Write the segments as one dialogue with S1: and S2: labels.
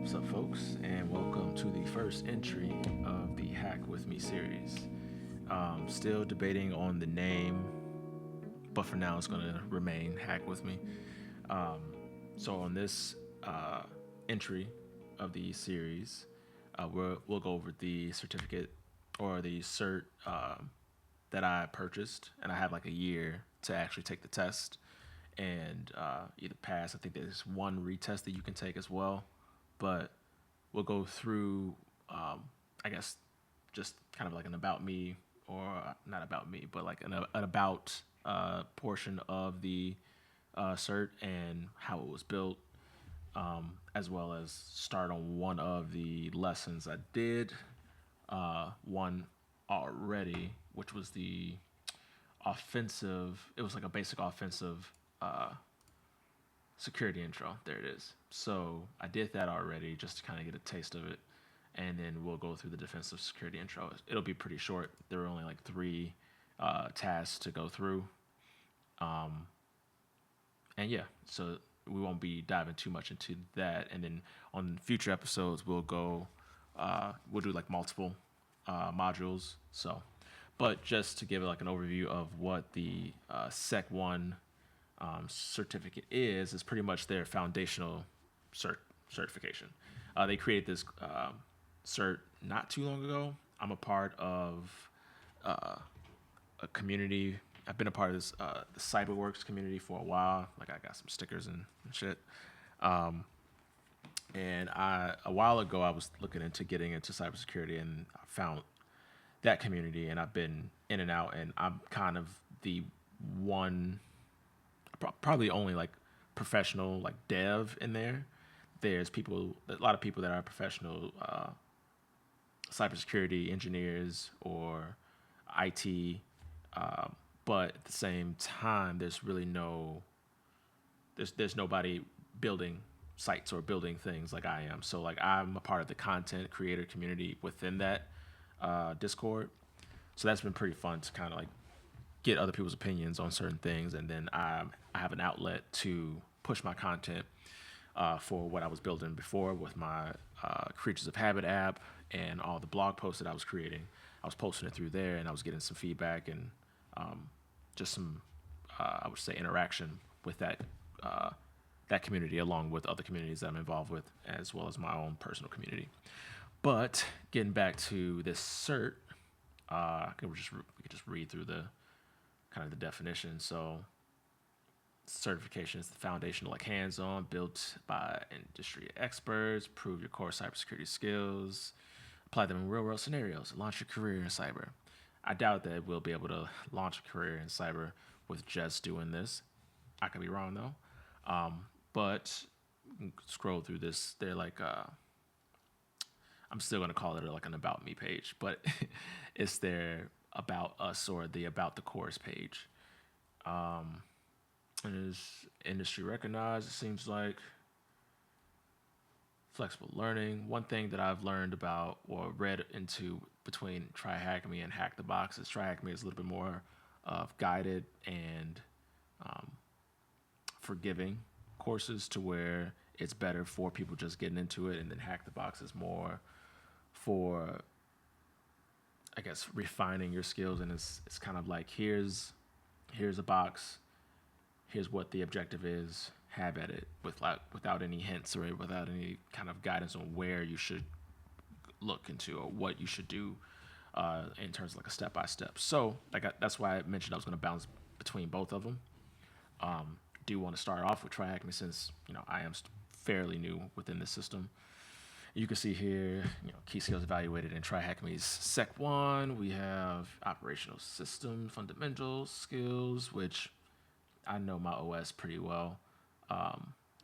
S1: What's up, folks, and welcome to the first entry of the Hack With Me series. Still debating on the name, but for now it's going to remain Hack With Me. Um, so, on this entry of the series, we'll go over the certificate or the cert that I purchased, and I have like a year to actually take the test and either pass. I think there's one retest that you can take as well, but we'll go through, I guess, just kind of like an about me, or not about me, but like an about portion of the cert and how it was built, as well as start on one of the lessons I did, one already, which was the offensive. It was like a basic offensive security intro. There it is. So I did that already just to kind of get a taste of it. And then we'll go through the defensive security intro. It'll be pretty short. There are only like three tasks to go through. And yeah, so we won't be diving too much into that. And then on future episodes, we'll do like multiple modules. So, but just to give it like an overview of what the SEC1 certificate is pretty much their foundational certification. They created this cert not too long ago. I'm a part of a community. I've been a part of this the CyberWorks community for a while. Like I got some stickers and shit. And a while ago I was looking into getting into cybersecurity, and I found that community, and I've been in and out, and I'm kind of the one, probably only like professional like dev in there. There's a lot of people that are professional cybersecurity engineers or IT, but at the same time, there's nobody building sites or building things like I am. So like I'm a part of the content creator community within that Discord. So that's been pretty fun to kind of like get other people's opinions on certain things, and then I have an outlet to push my content for what I was building before with my Creatures of Habit app and all the blog posts that I was creating. I was posting it through there, and I was getting some feedback and just some, I would say, interaction with that community, along with other communities that I'm involved with, as well as my own personal community. But getting back to this cert, we could just read through the kind of the definition. So certification is the foundational, like hands-on, built by industry experts. Prove your core cybersecurity skills, apply them in real-world scenarios, launch your career in cyber. I doubt that we'll be able to launch a career in cyber with just doing this. I could be wrong though. But scroll through this. They're like, I'm still gonna call it like an about me page, but it's their about us or the about the course page. And is industry recognized. It seems like flexible learning. One thing that I've learned about or read into between Try Hack Me and Hack the Box is Try Hack Me is a little bit more of guided and forgiving courses, to where it's better for people just getting into it, and then Hack the Box is more for, I guess, refining your skills, and it's kind of like here's a box, here's what the objective is, have at it without any hints or without any kind of guidance on where you should look into or what you should do in terms of like a step by step. So that's why I mentioned I was going to bounce between both of them. Do want to start off with Try Hack Me, since I am fairly new within this system. You can see here, key skills evaluated in Try Hack Me's SEC1. We have operational system fundamentals skills, which I know my OS pretty well.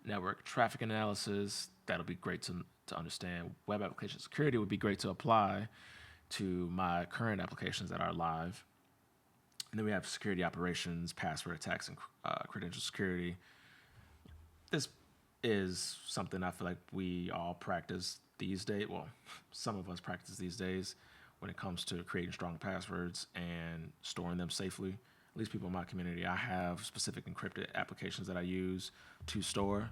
S1: Network traffic analysis, that'll be great to understand. Web application security would be great to apply to my current applications that are live. And then we have security operations, password attacks, and credential security. This is something I feel like we all practice these days. Well, some of us practice these days when it comes to creating strong passwords and storing them safely. At least people in my community, I have specific encrypted applications that I use to store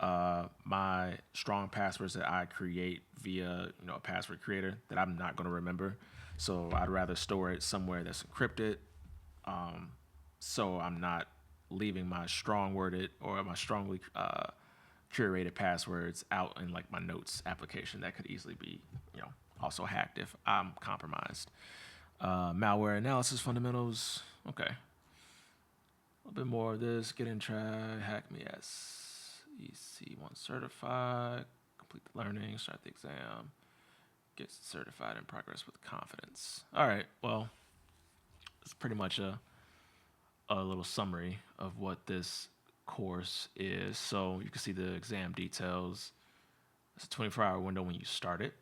S1: my strong passwords that I create via a password creator that I'm not going to remember. So I'd rather store it somewhere that's encrypted, so I'm not leaving my strong worded or my strongly curated passwords out in like my notes application that could easily be also hacked if I'm compromised. Malware analysis fundamentals. Okay. A little bit more of this. Get in try. Hack me SEC1 certified. Complete the learning. Start the exam. Get certified in progress with confidence. All right. Well, it's pretty much a little summary of what this course is. So you can see the exam details. It's a 24-hour window when you start it.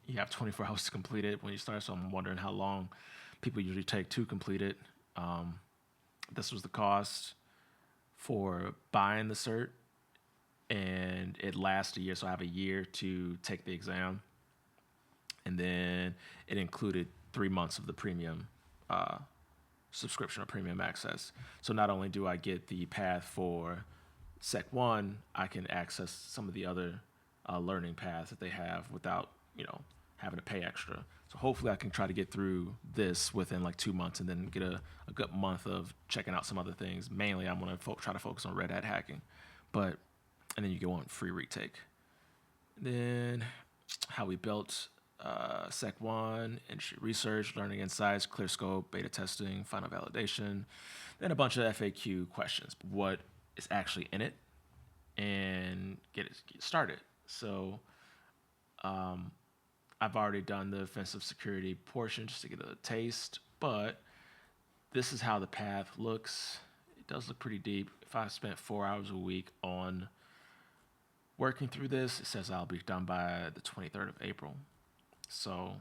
S1: You have 24 hours to complete it when you start, so I'm wondering how long people usually take to complete it. This was the cost for buying the cert, and it lasts a year, so I have a year to take the exam. And then it included 3 months of the premium subscription or premium access. So not only do I get the path for SEC1, I can access some of the other learning paths that they have without, having to pay extra. So hopefully I can try to get through this within like 2 months and then get a good month of checking out some other things. Mainly I'm going to try to focus on red hat hacking, and then you get one free retake. Then how we built SEC1, industry research, learning insights, clear scope, beta testing, final validation, then a bunch of FAQ questions. What is actually in it, and get started. So I've already done the offensive security portion just to get a taste, but this is how the path looks. It does look pretty deep. If I spent 4 hours a week on working through this, it says I'll be done by the 23rd of April. So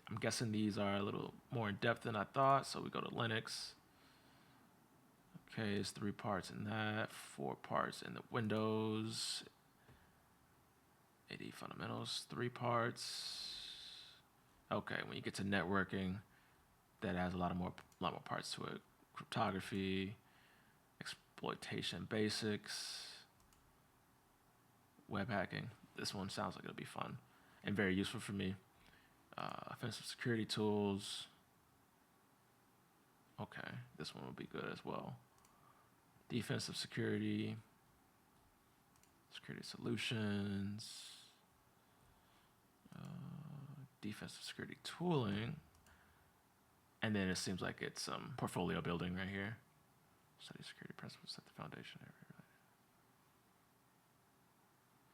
S1: I'm guessing these are a little more in depth than I thought. So we go to Linux. Okay, it's 3 parts in that, 4 parts in the Windows. AD fundamentals, 3 parts. Okay, when you get to networking, that has a lot more parts to it. Cryptography, exploitation basics, web hacking. This one sounds like it'll be fun and very useful for me. Offensive security tools. Okay, this one will be good as well. Defensive security, security solutions, defensive security tooling, and then it seems like it's some portfolio building right here. Study security principles, set the foundation.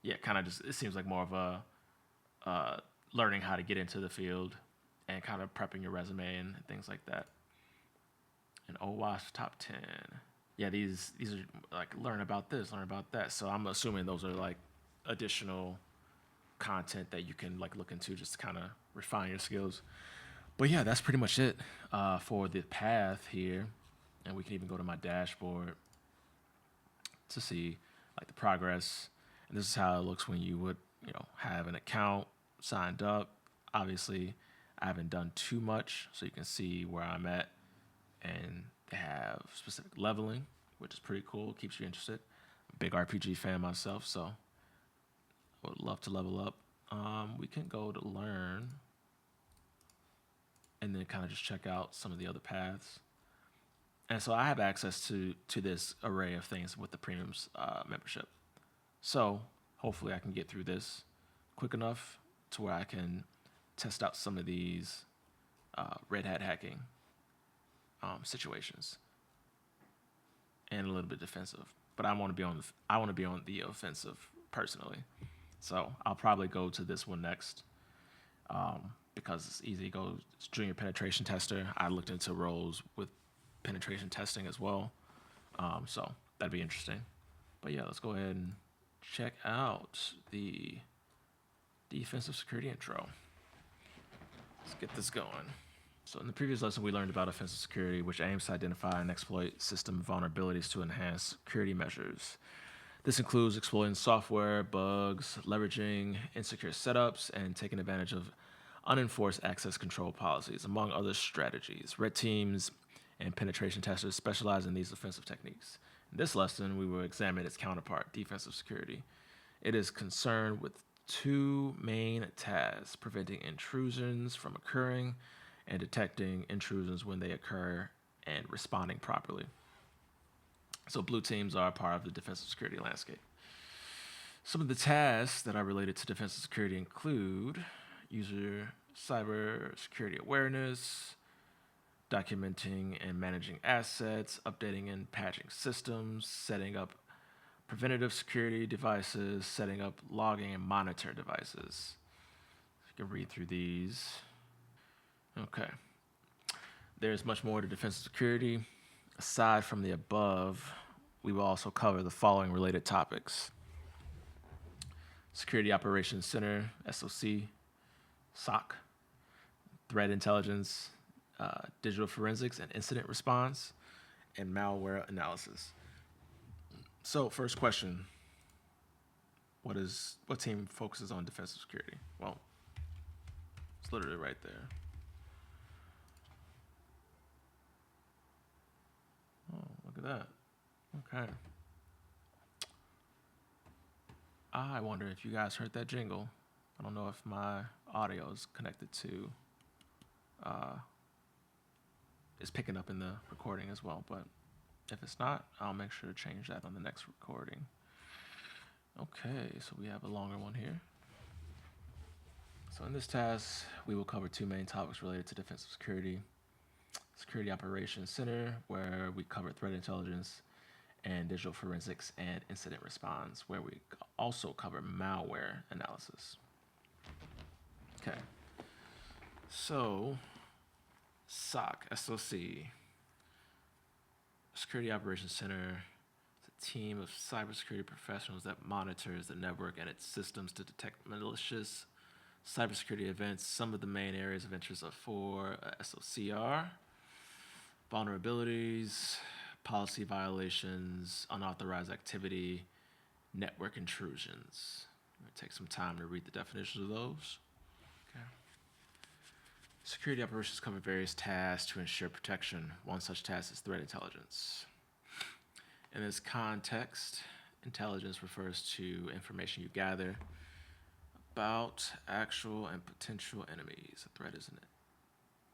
S1: Yeah, kind of just, it seems like more of a learning how to get into the field and kind of prepping your resume and things like that. And OWASP top 10. Yeah, these are like learn about this, learn about that. So I'm assuming those are like additional content that you can like look into just to kind of refine your skills. But yeah, that's pretty much it for the path here. And we can even go to my dashboard to see like the progress. And this is how it looks when you would, have an account signed up. Obviously, I haven't done too much, so you can see where I'm at. And they have specific leveling, which is pretty cool. Keeps you interested. I'm a big RPG fan myself, so I would love to level up. We can go to learn and then kind of just check out some of the other paths. And so I have access to this array of things with the premium's membership. So hopefully I can get through this quick enough to where I can test out some of these red hat hacking situations, and a little bit defensive. But I want to be on the offensive personally. So I'll probably go to this one next because it's easy. It goes junior penetration tester. I looked into roles with penetration testing as well, so that'd be interesting. But yeah, let's go ahead and check out the defensive security intro. Let's get this going. So in the previous lesson, we learned about offensive security, which aims to identify and exploit system vulnerabilities to enhance security measures. This includes exploiting software, bugs, leveraging insecure setups, and taking advantage of unenforced access control policies, among other strategies. Red teams and penetration testers specialize in these offensive techniques. In this lesson, we will examine its counterpart, defensive security. It is concerned with two main tasks: preventing intrusions from occurring and detecting intrusions when they occur and responding properly. So blue teams are a part of the defensive security landscape. Some of the tasks that are related to defensive security include user cybersecurity awareness, documenting and managing assets, updating and patching systems, setting up preventative security devices, setting up logging and monitor devices. You can read through these. Okay. There's much more to defensive security. Aside from the above, we will also cover the following related topics: Security Operations Center, SOC, SOC, threat intelligence, digital forensics and incident response, and malware analysis. So, first question: what team focuses on defensive security? Well, it's literally right there. Oh, look at that. Okay. I wonder if you guys heard that jingle. I don't know if my audio is connected to, is picking up in the recording as well, but if it's not, I'll make sure to change that on the next recording. Okay, so we have a longer one here. So in this task, we will cover two main topics related to defensive security: Security Operations Center, where we cover threat intelligence, and digital forensics and incident response, where we also cover malware analysis. Okay. So, SOC, Security Operations Center, is a team of cybersecurity professionals that monitors the network and its systems to detect malicious cybersecurity events. Some of the main areas of interest are for SOC are vulnerabilities, policy violations, unauthorized activity, network intrusions. I'm going to take some time to read the definitions of those. Okay. Security operations cover various tasks to ensure protection. One such task is threat intelligence. In this context, intelligence refers to information you gather about actual and potential enemies. A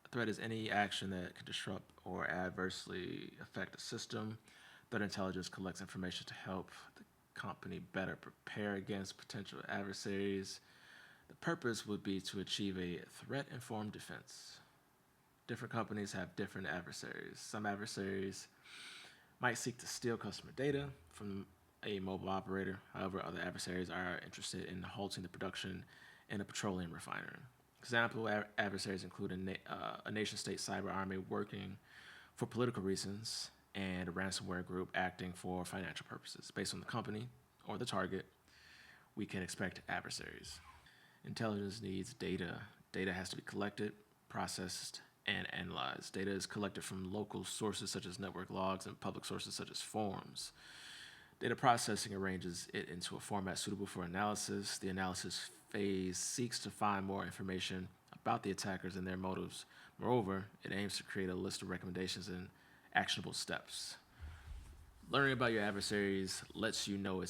S1: threat is any action that could disrupt or adversely affect a system. Threat intelligence collects information to help the company better prepare against potential adversaries. The purpose would be to achieve a threat-informed defense. Different companies have different adversaries. Some adversaries might seek to steal customer data from a mobile operator. However, other adversaries are interested in halting the production in a petroleum refinery. Example adversaries include a nation-state cyber army working for political reasons and a ransomware group acting for financial purposes. Based on the company or the target, we can expect adversaries. Intelligence needs data. Data has to be collected, processed, and analyzed. Data is collected from local sources such as network logs and public sources such as forums. Data processing arranges it into a format suitable for analysis. The analysis phase seeks to find more information about the attackers and their motives. Moreover, it aims to create a list of recommendations and actionable steps. Learning about your adversaries lets you know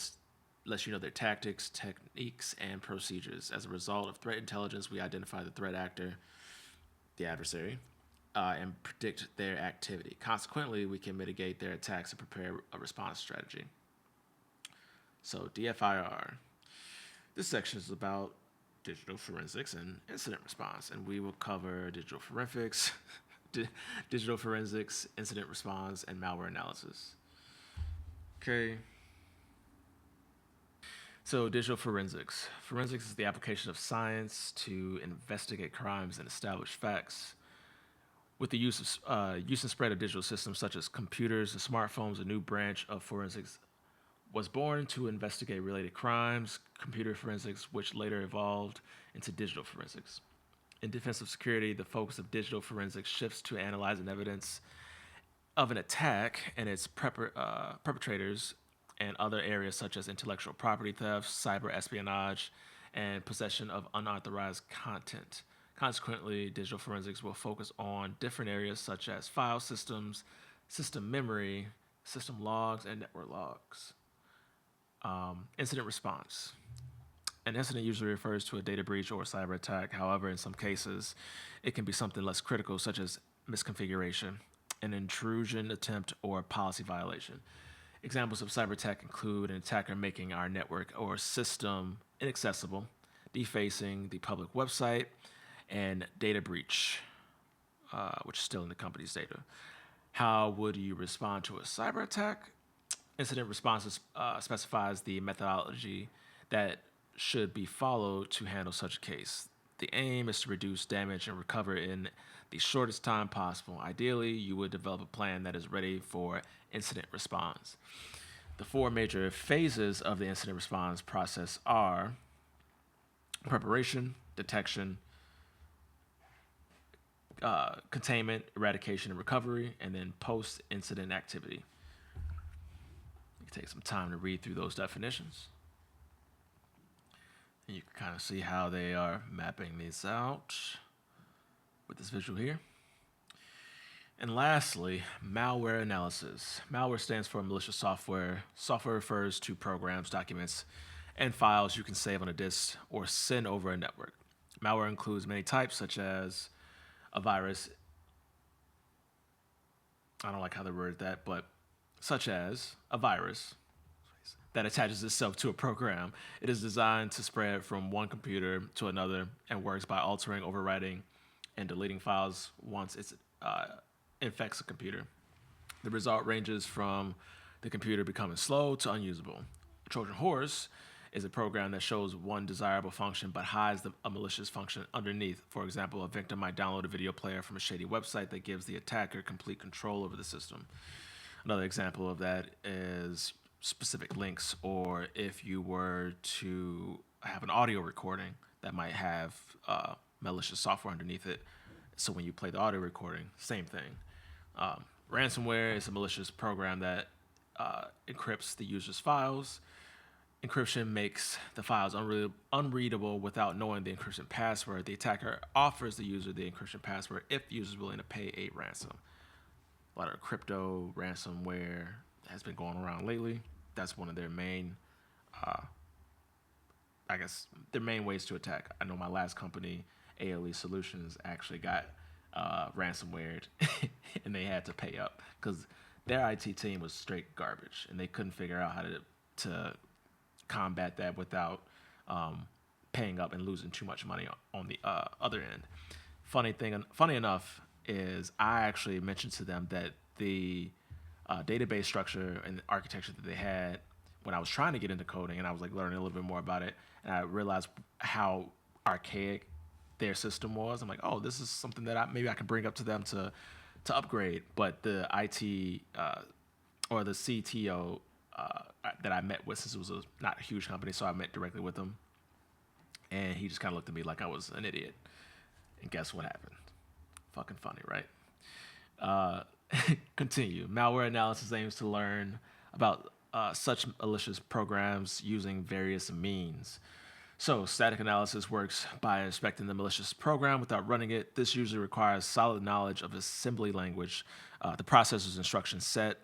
S1: their tactics, techniques, and procedures. As a result of threat intelligence, we identify the threat actor, the adversary, and predict their activity. Consequently, we can mitigate their attacks and prepare a response strategy. So, DFIR. This section is about digital forensics and incident response, and we will cover digital forensics, incident response, and malware analysis. Okay. So, digital forensics. Forensics is the application of science to investigate crimes and establish facts. With the use and spread of digital systems such as computers and smartphones, a new branch of forensics was born to investigate related crimes, computer forensics, which later evolved into digital forensics. In defensive security, the focus of digital forensics shifts to analyzing evidence of an attack and its perpetrators, and other areas such as intellectual property theft, cyber espionage, and possession of unauthorized content. Consequently, digital forensics will focus on different areas such as file systems, system memory, system logs, and network logs. Incident response. An incident usually refers to a data breach or a cyber attack. However, in some cases, it can be something less critical, such as misconfiguration, an intrusion attempt, or a policy violation. Examples of cyber attack include an attacker making our network or system inaccessible, defacing the public website, and data breach, which is still in the company's data. How would you respond to a cyber attack? Incident response specifies the methodology that should be followed to handle such a case. The aim is to reduce damage and recover in the shortest time possible. Ideally, you would develop a plan that is ready for incident response. The four major phases of the incident response process are preparation, detection, containment, eradication, and recovery, and then post-incident activity. You can take some time to read through those definitions. And you can kind of see how they are mapping these out with this visual here. And lastly, malware analysis. Malware stands for malicious software. Software refers to programs, documents, and files you can save on a disk or send over a network. Malware includes many types, such as a virus. I don't like how they word that, but such as a virus that attaches itself to a program. It is designed to spread from one computer to another and works by altering, overwriting, and deleting files once it infects a computer. The result ranges from the computer becoming slow to unusable. A Trojan horse is a program that shows one desirable function but hides a malicious function underneath. For example, a victim might download a video player from a shady website that gives the attacker complete control over the system. Another example of that is specific links, or if you were to have an audio recording that might have malicious software underneath it. So when you play the audio recording, same thing. Ransomware is a malicious program that encrypts the user's files. Encryption makes the files unreadable without knowing the encryption password. The attacker offers the user the encryption password if the user is willing to pay a ransom. A lot of crypto ransomware has been going around lately. That's one of their main, their main ways to attack. I know my last company, ALE Solutions, actually got ransomware and they had to pay up because their IT team was straight garbage and they couldn't figure out how to combat that without paying up and losing too much money on the other end. Funny enough is I actually mentioned to them that the database structure and architecture that they had when I was trying to get into coding, and I was like learning a little bit more about it, and I realized how archaic their system was. I'm like, oh, this is something that maybe I can bring up to them to upgrade. But the IT or the CTO that I met with, since it was not a huge company, so I met directly with him, and he just kind of looked at me like I was an idiot. And guess what happened? Fucking funny, right? Continue. Malware analysis aims to learn about such malicious programs using various means. So static analysis works by inspecting the malicious program without running it. This usually requires solid knowledge of assembly language, the processor's instruction set.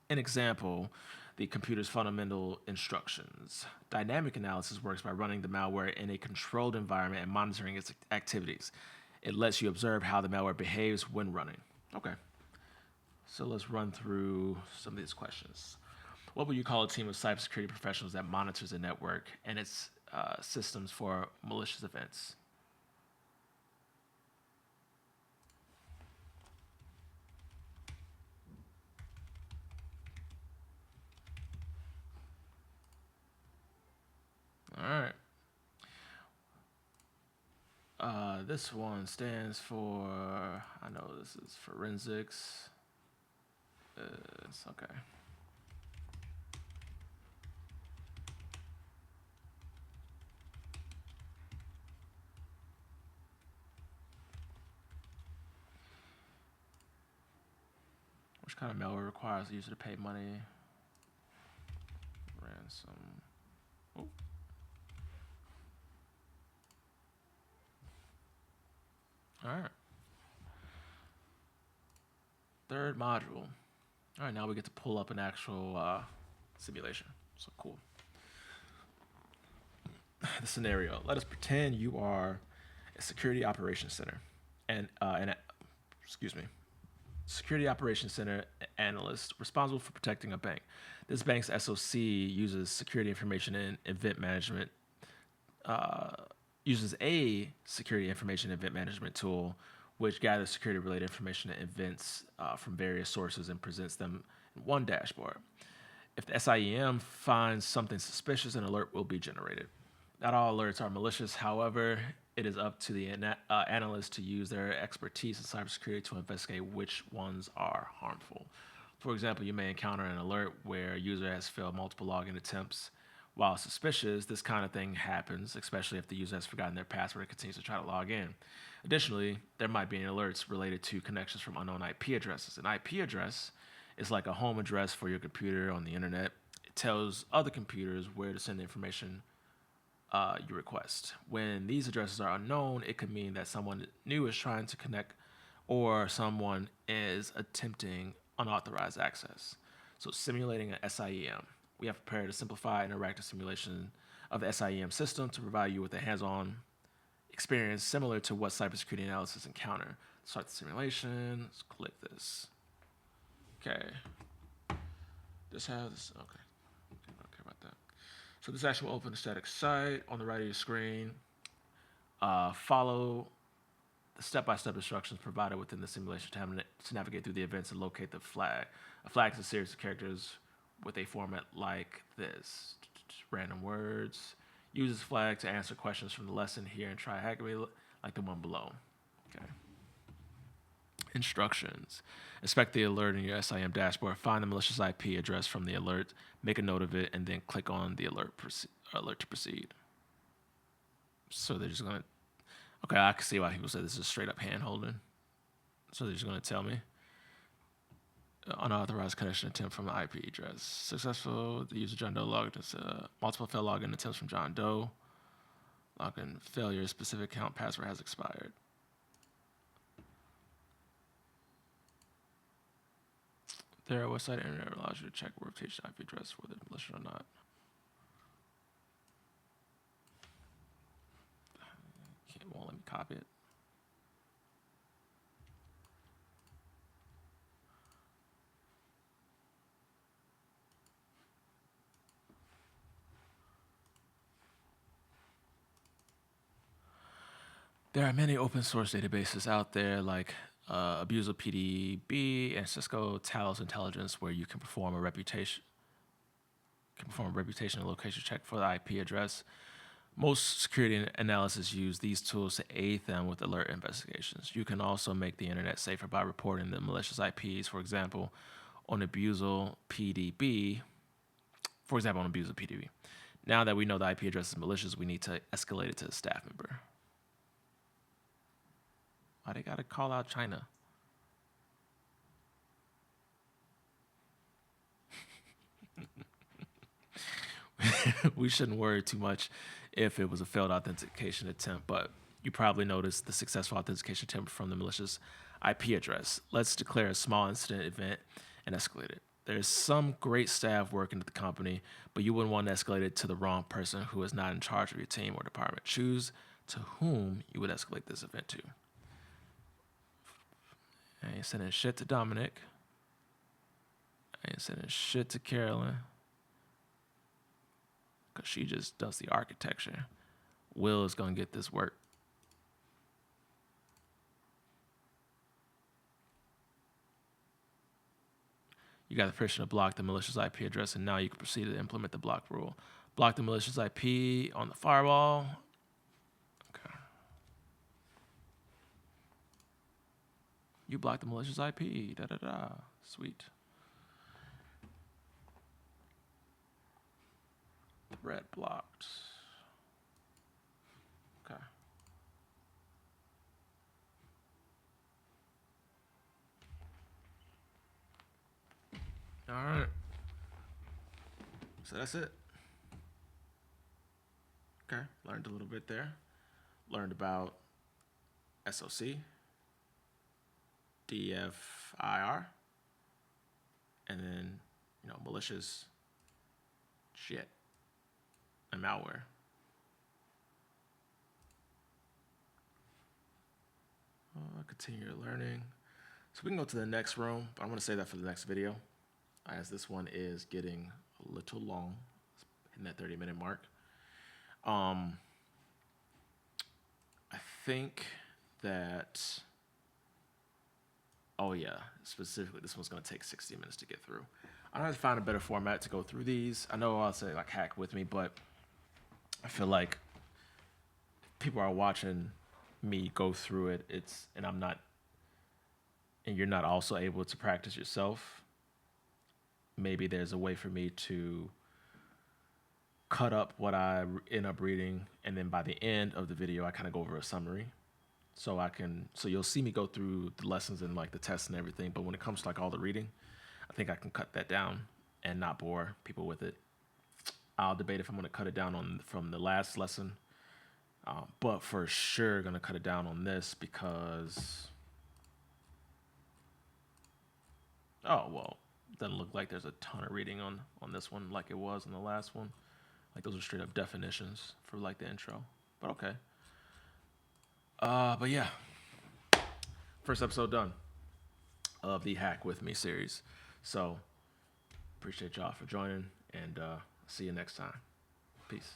S1: An example, the computer's fundamental instructions. Dynamic analysis works by running the malware in a controlled environment and monitoring its activities. It lets you observe how the malware behaves when running. Okay. So let's run through some of these questions. What would you call a team of cybersecurity professionals that monitors a network and its systems for malicious events? All right. This one stands for, I know this is forensics. It's okay. Which kind of malware requires the user to pay money? Ransom. Oh. All right. Third module. All right, now we get to pull up an actual simulation. So cool. The scenario. Let us pretend you are a security operations center, and excuse me, security operations center analyst responsible for protecting a bank. This bank's SOC uses security information and event management. Uses a security information event management tool, which gathers security-related information and events from various sources and presents them in one dashboard. If the SIEM finds something suspicious, an alert will be generated. Not all alerts are malicious. However, it is up to the analyst to use their expertise in cybersecurity to investigate which ones are harmful. For example, you may encounter an alert where a user has failed multiple login attempts. While suspicious, this kind of thing happens, especially if the user has forgotten their password and continues to try to log in. Additionally, there might be alerts related to connections from unknown IP addresses. An IP address is like a home address for your computer on the internet. It tells other computers where to send the information you request. When these addresses are unknown, it could mean that someone new is trying to connect or someone is attempting unauthorized access. So simulating an SIEM. We have prepared a simplified interactive simulation of the SIEM system to provide you with a hands-on experience similar to what cybersecurity analysts encounter. Start the simulation. Let's click this. Okay. This has, okay. I don't care about that. So this actually will open a static site on the right of your screen. Follow the step-by-step instructions provided within the simulation to navigate through the events and locate the flag. A flag is a series of characters with a format like this. Random words. Use this flag to answer questions from the lesson here and try hacking me like the one below. Okay. Instructions. Inspect the alert in your SIM dashboard. Find the malicious IP address from the alert. Make a note of it, and then click on the alert to proceed. So they're just going to... Okay, I can see why people say this is straight up hand holding. So they're just going to tell me. Unauthorized connection attempt from the IP address. Successful. The user John Doe logged into multiple failed login attempts from John Doe. Login failure. Specific account password has expired. Their website internet allows you to check rotation IP address whether it's malicious or not. Won't let me copy it. There are many open source databases out there like Abuser PDB and Cisco Talos Intelligence, where you can perform a reputation and location check for the IP address. Most security analysts use these tools to aid them with alert investigations. You can also make the internet safer by reporting the malicious IPs. For example, on Abuser PDB. Now that we know the IP address is malicious, we need to escalate it to a staff member. Why they gotta call out China? We shouldn't worry too much if it was a failed authentication attempt, but you probably noticed the successful authentication attempt from the malicious IP address. Let's declare a small incident event and escalate it. There's some great staff working at the company, but you wouldn't want to escalate it to the wrong person who is not in charge of your team or department. Choose to whom you would escalate this event to. I ain't sending shit to Dominic. I ain't sending shit to Carolyn. Because she just does the architecture. Will is going to get this work. You got the permission to block the malicious IP address, and now you can proceed to implement the block rule. Block the malicious IP on the firewall. Okay. You block the malicious IP. Da-da-da. Sweet. Thread blocked. Okay. All right. So that's it. Okay. Learned a little bit there. Learned about SOC. DFIR, and then malicious shit and malware. Continue your learning. So we can go to the next room, but I'm going to save that for the next video, as this one is getting a little long, hitting that 30-minute mark. I think that, oh yeah, specifically this one's going to take 60 minutes to get through. I don't have to find a better format to go through these. I know I'll say like hack with me, but I feel like people are watching me go through it. And you're not also able to practice yourself. Maybe there's a way for me to cut up what I end up reading, and then by the end of the video, I kind of go over a summary. So you'll see me go through the lessons and like the tests and everything. But when it comes to like all the reading, I think I can cut that down and not bore people with it. I'll debate if I'm going to cut it down from the last lesson, but for sure going to cut it down on this because, oh well, doesn't look like there's a ton of reading on this one like it was in the last one. Like those are straight up definitions for like the intro, but okay. But yeah, first episode done of the Hack With Me series. So appreciate y'all for joining, and see you next time. Peace.